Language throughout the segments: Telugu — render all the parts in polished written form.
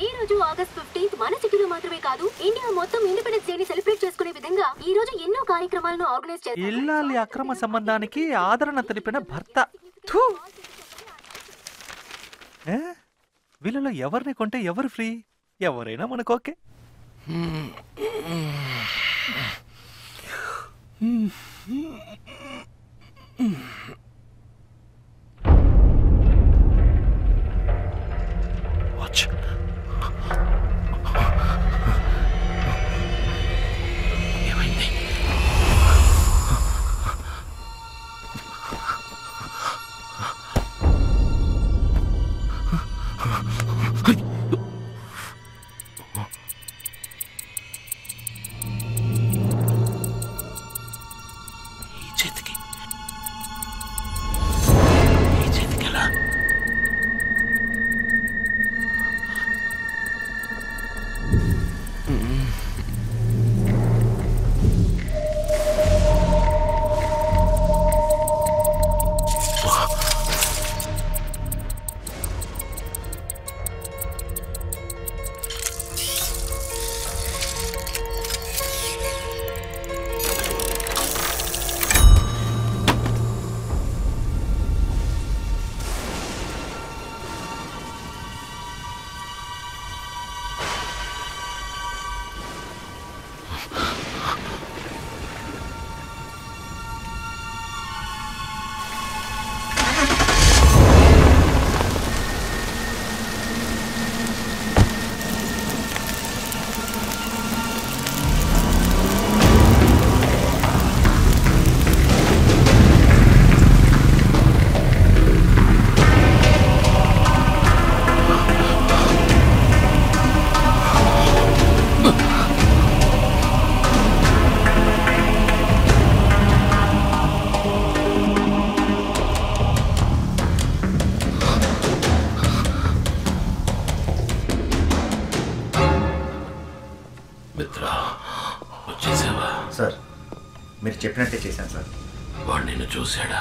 ఈ రోజు ఆగస్ట్ 15 మన సిటీలో మాత్రమే కాదు ఇండియా మొత్తం ఇండిపెండెన్స్ డే ని సెలబ్రేట్ చేసుకునే విధంగా ఈ రోజు ఎన్నో కార్యక్రమాలను ఆర్గనైజ్ చేస్తారు. ఇల్లాలి అక్రమ సంబంధానికి ఆదరణ తెలిపిన భర్త. వీళ్ళలో ఎవరిని కొంటే ఎవరు ఫ్రీ? ఎవరైనా మనకు ఓకే. వాచ్ ఏమైంది? సార్ మీరు చెప్పినట్టే చేశాను సార్. వాడు నిన్ను చూశాడా?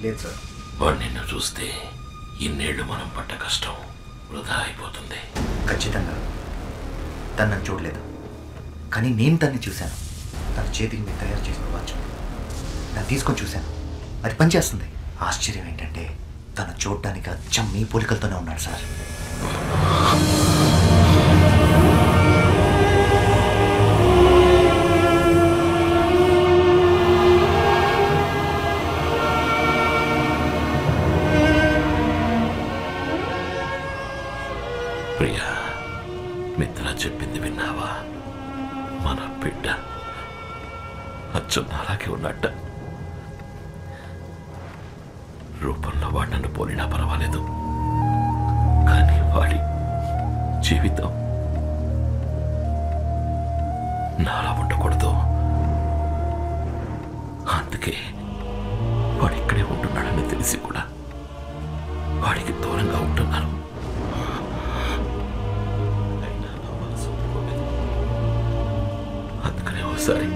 లేదు సార్. వాడు నిన్ను చూస్తే ఇన్నేళ్ళు మనం పట్ట కష్టం వృధా అయిపోతుంది. ఖచ్చితంగా తను నన్ను చూడలేదు, కానీ నేను తన్ని చూశాను. తన చేతికి మీరు తయారు చేసిన వాచ్ నేను తీసుకొని చూశాను, అది పనిచేస్తుంది. ఆశ్చర్యం ఏంటంటే తను చూడడానికి అచ్చం మీ పోలికలతోనే ఉన్నాడు సార్. ప్రియా, మిత్ర చెప్పింది విన్నావా? మన బిడ్డ అచ్చం అలాగే ఉన్నట్ట. రూపంలో వాడు నన్ను పోలినా పర్వాలేదు, కానీ వాడి జీవితం నాలా ఉండకూడదు. అందుకే వాడు ఇక్కడే ఉంటున్నాడని తెలిసి కూడా వాడికి దూరంగా ఉంటున్నాను. అందుకనే ఒకసారి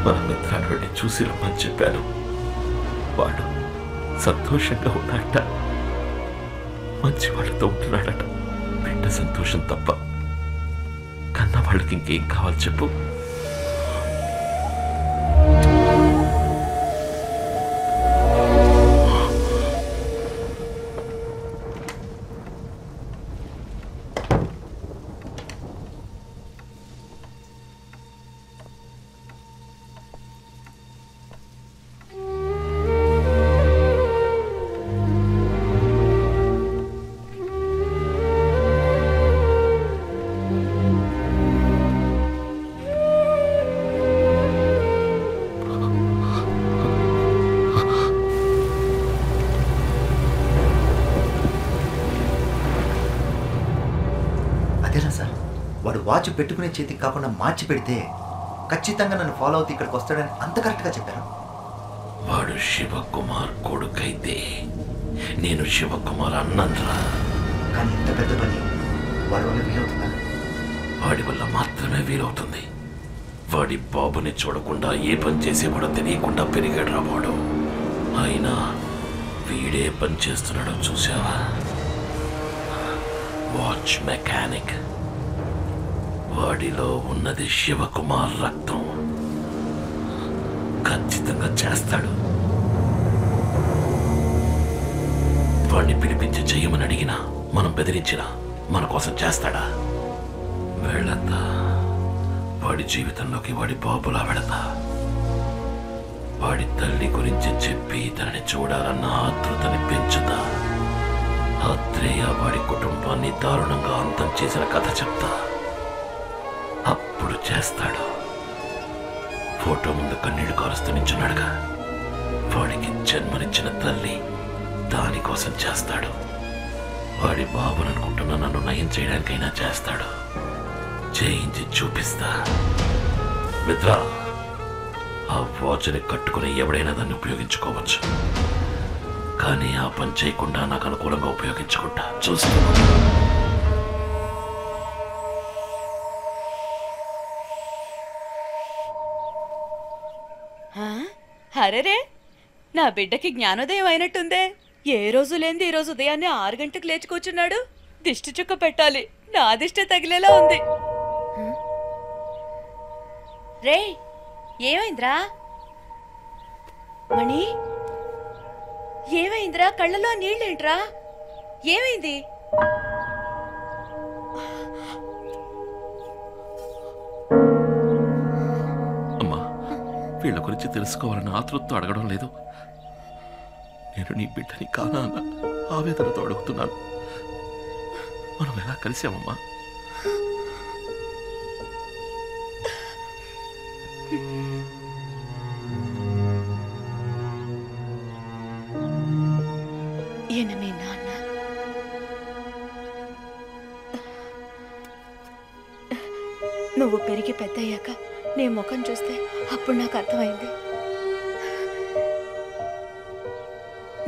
మన మిత్రాన్ని వెళ్ళి చూసి రమ్మని చెప్పాను. వాడు సంతోషంగా ఉన్నాడట, మంచి వాళ్ళతో ఉంటున్నాడట. బిడ్డ సంతోషం తప్ప కన్న వాళ్ళకి ఇంకేం కావాలి చెప్పు? వాడు వాచ్ పెట్టుకునే చేతికి కాకుండా మార్చి పెడితే ఖచ్చితంగా నన్ను ఫాలో అవుతూ ఇక్కడికి వస్తాడని అంత కరెక్ట్గా చెప్పారు. వాడు శివకుమార్ కొడుకైతే నేను శివకుమార్ అన్నరా. కానీ ఇంత పెద్ద పని వాడి వల్ల వీలవుతుందా? వాడి వల్ల మాత్రమే వీలవుతుంది. వాడి బాబుని చూడకుండా ఏ పని చేసేవాడో తెలియకుండా పెరిగాడు వాడు. అయినా వీడే పని చేస్తున్నాడో చూసావా? Watch mechanic. వాడిలో ఉన్నది శివకుమార్ రక్తం. ఖచ్చితంగా చేస్తాడు. వాడిని పిలిపించి చెయ్యమని అడిగినా, మనం బెదిరించినా మన కోసం చేస్తాడా? వెళతా. వాడి జీవితంలోకి వాడి బాబులా వెళతా. వాడి తల్లి గురించి చెప్పి తనని చూడాలన్న ఆతృతని పెంచుతా. ఆత్రేయ వాడి కుటుంబాన్ని దారుణంగా అంతం చేసిన కథ చెప్తా. అప్పుడు చేస్తాడు. ఫోటో ముందు కన్నీళ్లు కారుస్తూ నించున్నాడుగా, వాడికి జన్మనిచ్చిన తల్లి దానికోసం చేస్తాడు. వాడి బాబుననుకుంటున్న నన్ను నయం చేయడానికైనా చేస్తాడు. చేయించి చూపిస్తా. మిత్ర, ఆ వాచ్ని కట్టుకుని ఎవడైనా దాన్ని ఉపయోగించుకోవచ్చు, కానీ ఆ పని చేయకుండా నాకు అనుకూలంగా ఉపయోగించుకుంటా. చూస్తున్నాను. అరెరే, నా బిడ్డకి జ్ఞానోదయం అయినట్టుందే. ఏ రోజు లేనిది ఈ రోజు ఉదయాన్నే 6 గంటలకు లేచి కూర్చున్నాడు. దిష్టి చుక్క పెట్టాలి, నా దిష్టి తగిలేలా ఉంది. రే, ఏమైందిరా మణి? ఏమైందిరా? కళ్ళలో నీళ్ళేంట్రా? ఏమైంది? అమ్మా, వీళ్ళ గురించి తెలుసుకోవాలని ఆతృతతో అడగడం లేదు. నేను నీ బిడ్డని కానా అన్న ఆవేదనతో అడుగుతున్నాను. మనం ఎలా కలిసామమ్మా? ఈయన మీ నాన్న. నువ్వు పెరిగి పెద్దయ్యాక నీ ముఖం చూస్తే అప్పుడు నాకు అర్థమైంది.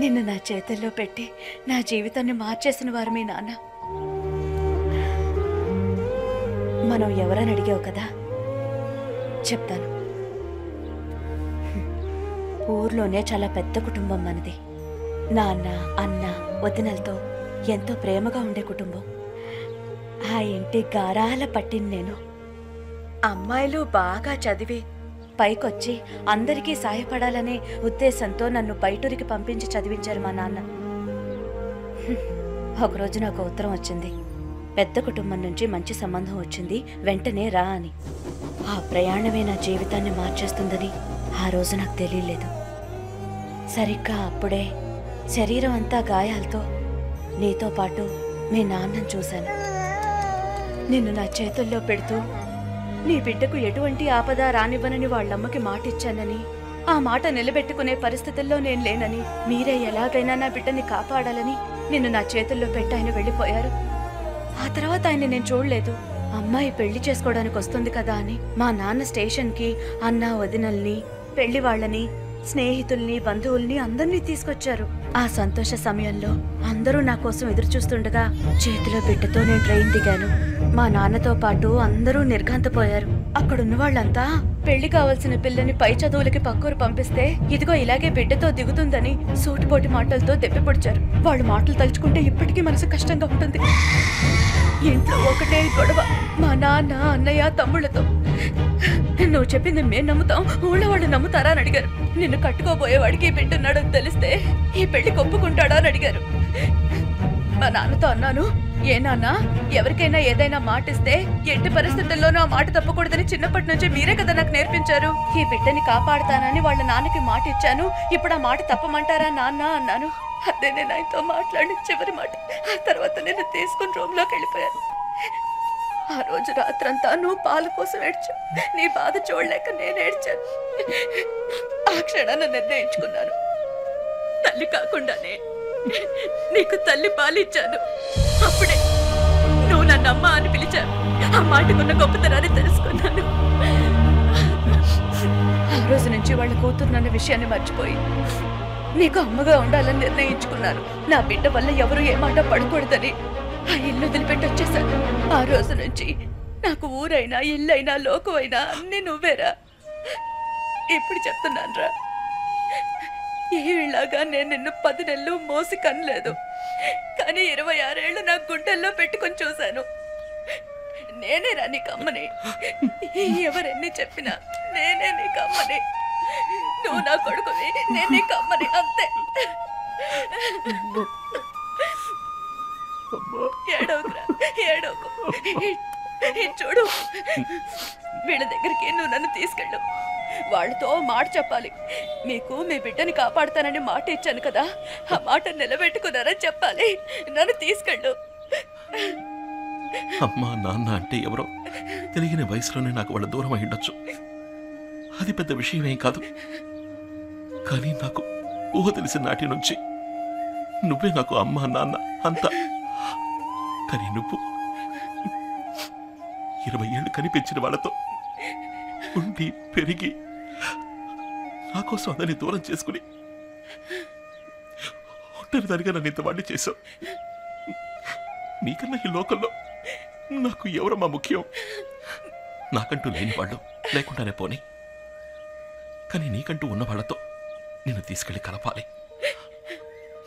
నిన్ను నా చేతుల్లో పెట్టి నా జీవితాన్ని మార్చేసిన వారు మీ నాన్న. మనం ఎవరని అడిగావు కదా, చెప్తాను. ఊర్లోనే చాలా పెద్ద కుటుంబం మనది. నాన్న, అన్న, వదినలతో ఎంతో ప్రేమగా ఉండే కుటుంబం. ఆ ఇంటి గారాల పట్టిన నేను. అమ్మాయిలు బాగా చదివి పైకొచ్చి అందరికీ సాయపడాలనే ఉద్దేశంతో నన్ను బయటూరికి పంపించి చదివించారు మా నాన్న. ఒకరోజు నాకు ఉత్తరం వచ్చింది. పెద్ద కుటుంబం నుంచి మంచి సంబంధం వచ్చింది, వెంటనే రా అని. ఆ ప్రయాణమే నా జీవితాన్ని మార్చేస్తుందని ఆ రోజు నాకు తెలియలేదు. సరిగ్గా అప్పుడే శరీరం అంతా గాయాలతో నీతో పాటు మీ నాన్నను చూశాను. నిన్ను నా చేతుల్లో పెడుతూ నీ బిడ్డకు ఎటువంటి ఆపద రానివ్వనని వాళ్ళమ్మకి మాటిచ్చానని, ఆ మాట నిలబెట్టుకునే పరిస్థితుల్లో నేను లేనని, మీరే ఎలాగైనా నా బిడ్డని కాపాడాలని నిన్ను నా చేతుల్లో పెట్టి ఆయన వెళ్ళిపోయారు. ఆ తర్వాత ఆయన నేను చూడలేదు. అమ్మాయి పెళ్లి చేసుకోవడానికి వస్తుంది కదా అని మా నాన్న స్టేషన్కి అన్న, వదినల్ని, పెళ్లి వాళ్ళని, స్నేహితుల్ని, బంధువుల్ని అందరినీ తీసుకొచ్చారు. ఆ సంతోష సమయంలో అందరూ నా కోసం ఎదురు చూస్తుండగా చేతిలో బిడ్డతో నేను ట్రైన్ దిగాను. మా నాన్నతో పాటు అందరూ నిర్ఘాంతపోయారు. అక్కడున్న వాళ్ళంతా పెళ్లి కావాల్సిన పిల్లని పై చదువులకి పక్కూరు పంపిస్తే ఇదిగో ఇలాగే బిడ్డతో దిగుతుందని సూటిపోటి మాటలతో దెప్పిపొడిచారు. వాళ్ళ మాటలు తలుచుకుంటే ఇప్పటికీ మనసు కష్టంగా ఉంటుంది. ఇంట్లో ఒకటే గొడవ మా నాన్న, అన్నయ్య, తమ్ముళ్లతో. నువ్వు చెప్పింది మేము నమ్ముతాం, ఊళ్ళో వాళ్ళు నమ్ముతారా అని అడిగారు. నిన్ను కట్టుకోబోయేవాడికి బిడ్డున్నాడని తెలిస్తే ఈ పెళ్లి ఒప్పుకుంటాడా అని అడిగారు. మా నాన్నతో అన్నాను, ఏ నాన్న, ఎవరికైనా ఏదైనా మాట ఇస్తే ఎట్టి పరిస్థితుల్లోనూ ఆ మాట తప్పకూడదని చిన్నప్పటి నుంచి మీరే కదా నాకు నేర్పించారు. ఈ బిడ్డని కాపాడుతానని వాళ్ళ నాన్నకి మాట ఇచ్చాను, ఇప్పుడు ఆ మాట తప్పమంటారా నాన్న అన్నాను. అదే నేను ఆయనతో మాట్లాడిన చివరి మాట. ఆ తర్వాత నేను తీసుకుని రూమ్లోకి వెళ్ళిపోయాను. ఆ రోజు రాత్రంతా నువ్వు పాల కోసం ఏడ్చావు. నీ బాధ చూడలేక నేను ఏడ్చాను. ఆ క్షణాన్ని నిర్ణయించుకున్నాను, తల్లి కాకుండానే నీకు తల్లి పాలిచ్చాను. అప్పుడే నువ్వు నన్ను అమ్మ అని పిలిచావు. ఆ మాటకున్న గొప్పతనాన్ని తెలుసుకున్నాను. ఆ రోజు నుంచి వాళ్ళ కూతురునన్న విషయాన్ని మర్చిపోయి నీకు అమ్మగా ఉండాలని నిర్ణయించుకున్నాను. నా బిడ్డ వల్ల ఎవరు ఏ మాట పడకూడదని ఆ ఇల్లు వదిలిపెట్టి వచ్చేసాను. ఆ రోజు నుంచి నాకు ఊరైనా, ఇల్లైనా, లోకమైనా అన్నీ నువ్వేరా. ఇప్పుడు చెప్తున్నాను రా, ఏలాగా నేను నిన్ను 10 నెలలు మోసి కనలేదు, కానీ 26 ఏళ్ళు నా గుండెల్లో పెట్టుకొని చూశాను. నేనే రా నీకు అమ్మని. ఎవరెన్ని చెప్పినా నేనే నీకు అమ్మని. నువ్వు నా కొడుకువి, నేను నీకు అమ్మని, అంతే. ఏడవకురా, ఏడవకు. చూడు, వీళ్ళ దగ్గరికి నువ్వు నన్ను తీసుకెళ్ళు. వాళ్ళతో మాట చెప్పాలి. మీకు మీ బిడ్డని కాపాడుతానని మాట ఇచ్చాను కదా, ఆ మాట నిలబెట్టుకున్నారని చెప్పాలి. నన్ను తీసుకెళ్ళు. అమ్మా నాన్న అంటే ఎవరో తెలియని వయసులోనే నాకు వాళ్ళ దూరం అయ్యుండొచ్చు. అది పెద్ద విషయమేం కాదు. కానీ నాకు ఊహ తెలిసిన నాటి నుంచి నువ్వే నాకు అమ్మా నాన్న అంతా. కానీ నువ్వు 20 ఏళ్ళు కనిపించిన వాళ్ళతో ఉండి పెరిగి నా కోసం అదని దూరం చేసుకుని ఒంటరిదానిగా నన్ను ఇంతవాడిని చేశావు. నీకన్నా ఈ లోకంలో నాకు ఎవరమ్మా ముఖ్యం? నాకంటూ లేని వాళ్ళు లేకుండానే పోనీ, కానీ నీకంటూ ఉన్న వాళ్ళతో నిన్ను తీసుకెళ్లి కలపాలి.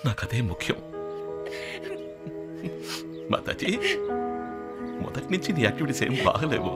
నాకదే ముఖ్యం. మాతాజీ, మొదటి నుంచి నీ యాక్టివిటీస్ ఏం బాగలేవు.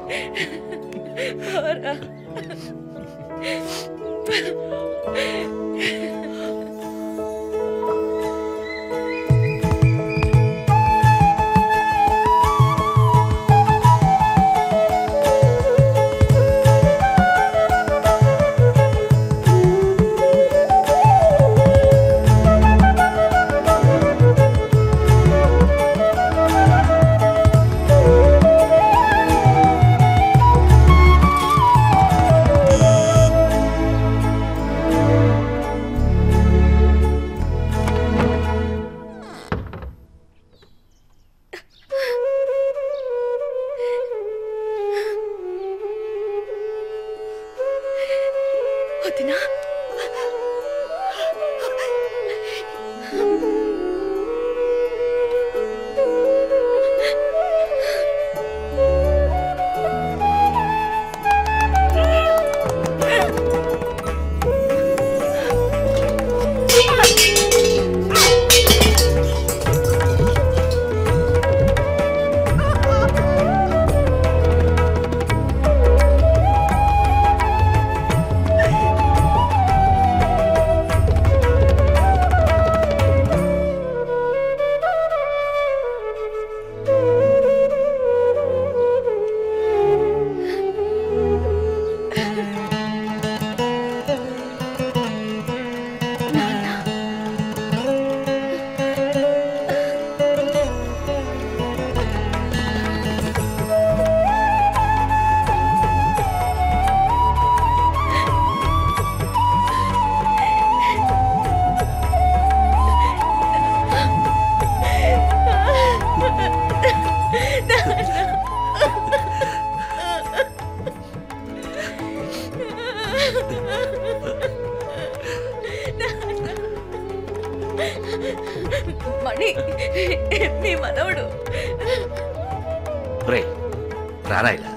మణి, మీ మనవడు. రే రారా, ఇలా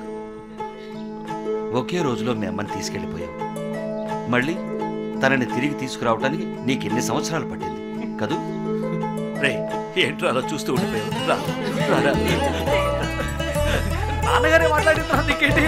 ఒకే రోజులో మీ అమ్మని తీసుకెళ్ళిపోయావు. మళ్ళీ తనని తిరిగి తీసుకురావడానికి నీకెన్ని సంవత్సరాలు పట్టింది కదూ? రే ఏంట్రా అలా చూస్తూ ఉండిపోయావు? రారా. నాన్నగారే మాట్లాడుతున్నా నీకేంటి?